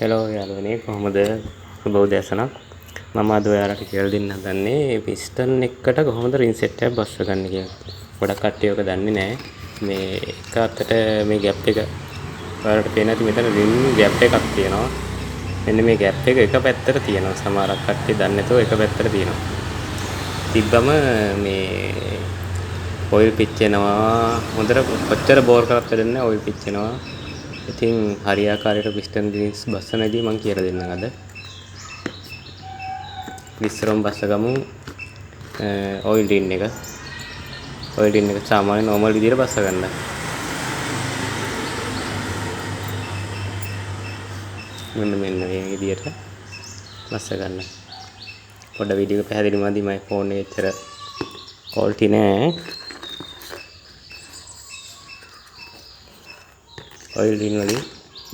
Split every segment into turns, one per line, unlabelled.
Hello යාළුවනේ කොහොමද සුබ උදෑසනක් මම අද ඔයාලට කියලා දෙන්න හදන්නේ පිස්ටන් එකකට කොහොමද රින් සෙට් එකක් බස්ස ගන්න කියලා. ගොඩක් කට්ටිය ඔක දන්නේ නැහැ. මේ එක අතට මේ ગેප් එක ඔයාලට පේන ඇති මෙතන රින් ગેප් එකක් තියෙනවා. මෙන්න මේ ગેප් එක එක පැත්තට තියෙනවා. සමහරක් කට්ටිය දන්නේ නැතුව එක පැත්තට තියෙනවා. තිබ්බම මේ ඔයිල් පිච්චෙනවා. හොඳට කොච්චර බෝර් කරත් වැඩක් නැහැ ඔයිල් පිච්චෙනවා. ඉතින් හරියාකාරයට පිස්ටන් රින්ස් බස්සනදී මම කියලා දෙන්නම් අද. ඉස්සරම බස්ස ගමු ඔයිල් රින් එක. ඔයිල් රින් එක සාමාන්‍ය normal විදිහට බස්ස ගන්න. මෙන්න මේ විදිහට බස්ස ගන්න. පොඩ වීඩියෝ එක පැහැදිලි මදි මගේ ෆෝන් එකේ ඇතර quality නෑ. ඔයිල් රින් වලින්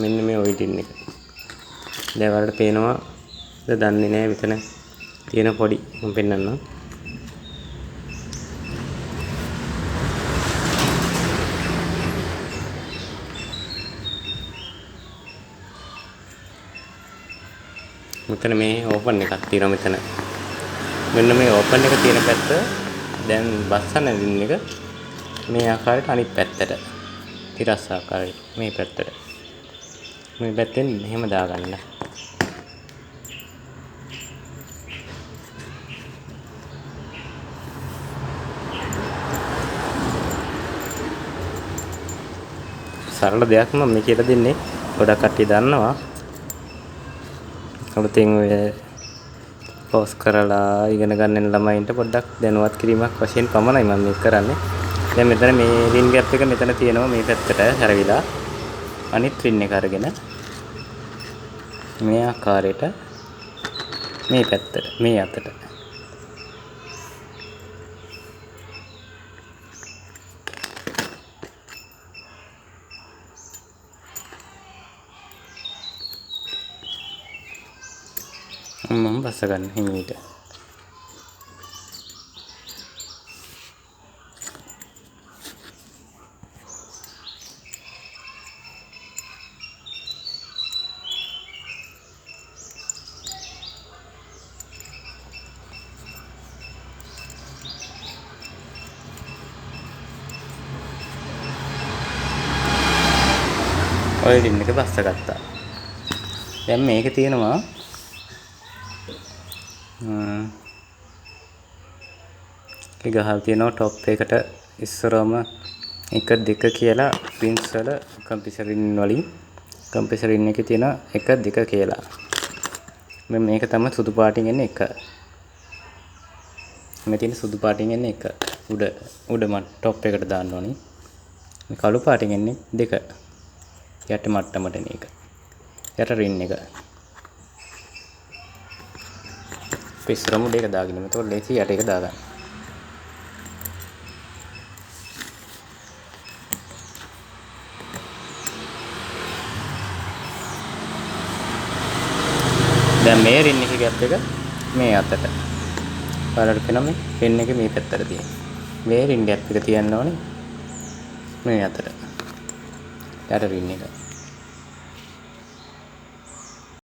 මෙන්න මේ ඔයිල් රින් එක. දැන් ඔයාලට පේනවා දන්නේ නැහැ මෙතන තියෙන පොඩි මම පෙන්නන්නම්. මෙතන මේ ඕපන් එකක් තියෙනවා මෙතන. මෙන්න මේ ඕපන් එක තියෙන පැත්ත දැන් බස්සන රින් එක මේ ආකාරයට අනිත් පැත්තට තිරස් ආකාරයට මේ පැත්තට මේ පැත්තෙන් මෙහෙම දාගන්න. සරල දෙයක් මම මේ කියලා දෙන්නේ ගොඩක් කට්ටිය දන්නවා. අලුතෙන් ඔය පෝස් කරලා ඉගෙන ගන්න ළමයින්ට පොඩ්ඩක් දැනුවත් කිරීමක් වශයෙන් පමණයි මම මේක කරන්නේ. දැන් මෙතන මේ රින් ગેප් එක මෙතන තියෙනවා මේ පැත්තට හැරවිලා අනිත් රින් එක අරගෙන මේ ආකාරයට මේ පැත්තට මේ අතට මම බස්ස ගන්න හිමීට. ඔය රින් එක බස්ස ගත්තා. දැන් මේක තියෙනවා ගහල් තියෙනවා টොප් එකට ඉස්සරම 1 2 කියලා රින්ස් වල කම්ප්‍රෙසර් රින් වලින් කම්ප්‍රෙසර් රින් එකේ තියෙන 1 2 කියලා. මේක තමයි සුදු පාටින් එන්නේ 1. මේ තියෙන සුදු පාටින් එන්නේ 1. උඩ මට টොප් එකට දාන්න ඕනි. මේ කළු පාටින් එන්නේ 2. යට මට්ටමට එන එක. යට රින් එක. පිස්සරම උඩ එක දාගෙන මෙතකොට ලේසි යට එක දාගන්න. දැන් මේ රින් එකේ ગેප් එක මේ අතට. ඔයාලට පේනවා මේ රින් එක මේ පැත්තට තියෙන. මේ රින් ગેප් එක තියන්න ඕනේ මේ අතට. යට රින් එක.